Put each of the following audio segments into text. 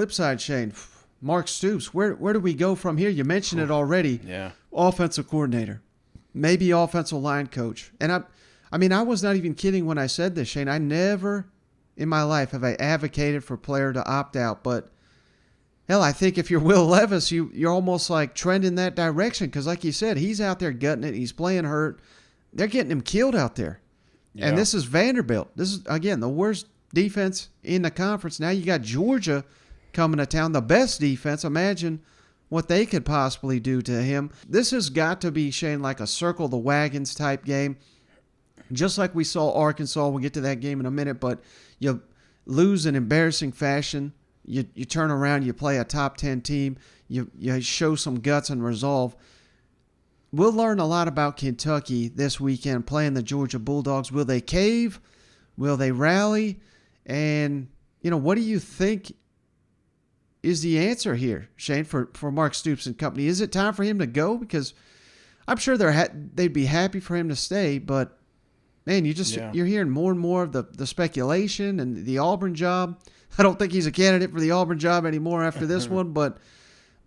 Flip side, Shane, Mark Stoops, where do we go from here? You mentioned it already. Yeah. Offensive coordinator, maybe offensive line coach. And I was not even kidding when I said this, Shane. I never in my life have I advocated for a player to opt out. But, hell, I think if you're Will Levis, you're almost like trending that direction because, like you said, he's out there gutting it. He's playing hurt. They're getting him killed out there. Yeah. And this is Vanderbilt. This is, again, the worst defense in the conference. Now you got Georgia coming to town, the best defense. Imagine what they could possibly do to him. This has got to be, Shane, like a circle the wagons type game. Just like we saw Arkansas. We'll get to that game in a minute, but you lose in embarrassing fashion. You turn around, you play a top 10 team. You show some guts and resolve. We'll learn a lot about Kentucky this weekend playing the Georgia Bulldogs. Will they cave? Will they rally? And, what do you think is the answer here, Shane, for Mark Stoops and company? Is it time for him to go? Because I'm sure they'd be happy for him to stay, but, man, you're hearing more and more of the speculation and the Auburn job. I don't think he's a candidate for the Auburn job anymore after this one, but,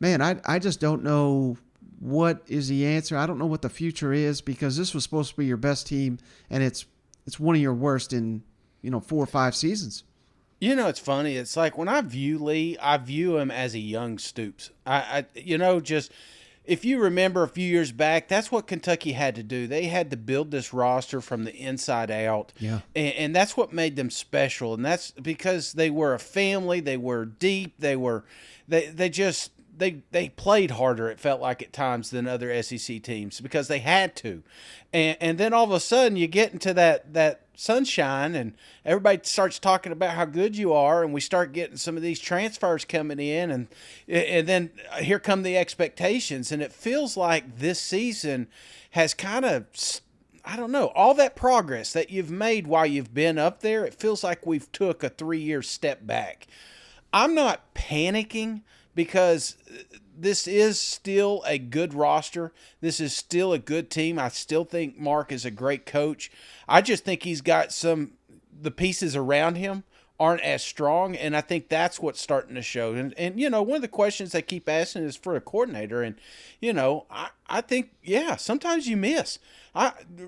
man, I just don't know what is the answer. I don't know what the future is because this was supposed to be your best team, and it's one of your worst in 4 or 5 seasons. It's funny. It's like when I view Lee, I view him as a young Stoops. Just if you remember a few years back, that's what Kentucky had to do. They had to build this roster from the inside out. Yeah. And that's what made them special. And that's because they were a family. They were deep. They played harder, it felt like at times, than other SEC teams because they had to. And then all of a sudden you get into that sunshine and everybody starts talking about how good you are, and we start getting some of these transfers coming in, and then here come the expectations. And it feels like this season has kind of, I don't know, all that progress that you've made while you've been up there, it feels like we've took a 3-year step back. I'm not panicking, because this is still a good roster. This is still a good team. I still think Mark is a great coach. I just think he's got the pieces around him aren't as strong, and I think that's what's starting to show. And one of the questions they keep asking is for a coordinator, and, I think, sometimes you miss.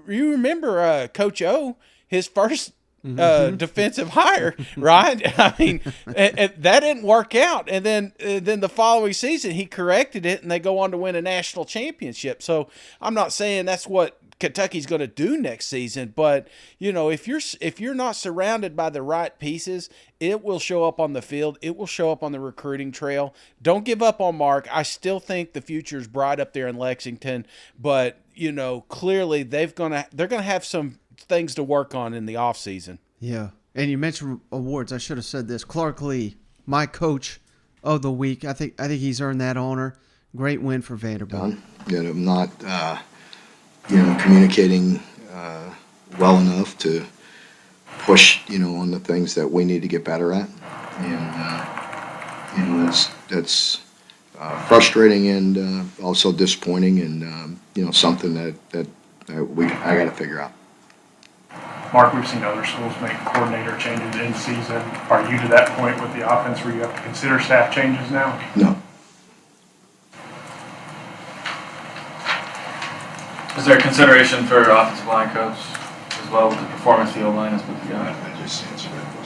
You remember Coach O, his first defensive hire, right? I mean, and that didn't work out. And then the following season, he corrected it, and they go on to win a national championship. So I'm not saying that's what Kentucky's going to do next season, but if you're not surrounded by the right pieces, it will show up on the field. It will show up on the recruiting trail. Don't give up on Mark. I still think the future's bright up there in Lexington, but clearly they're going to have some things to work on in the off season. Yeah. And you mentioned awards. I should have said this. Clark Lee, my coach of the week. I think he's earned that honor. Great win for Vanderbilt. I'm not communicating well enough to push on the things that we need to get better at, and that's frustrating and also disappointing, and something that I got to figure out. Mark, we've seen other schools make coordinator changes in season. Are you to that point with the offense where you have to consider staff changes now? No. Is there a consideration for offensive line coach as well with the performance the O-line has put together? I just answered that question.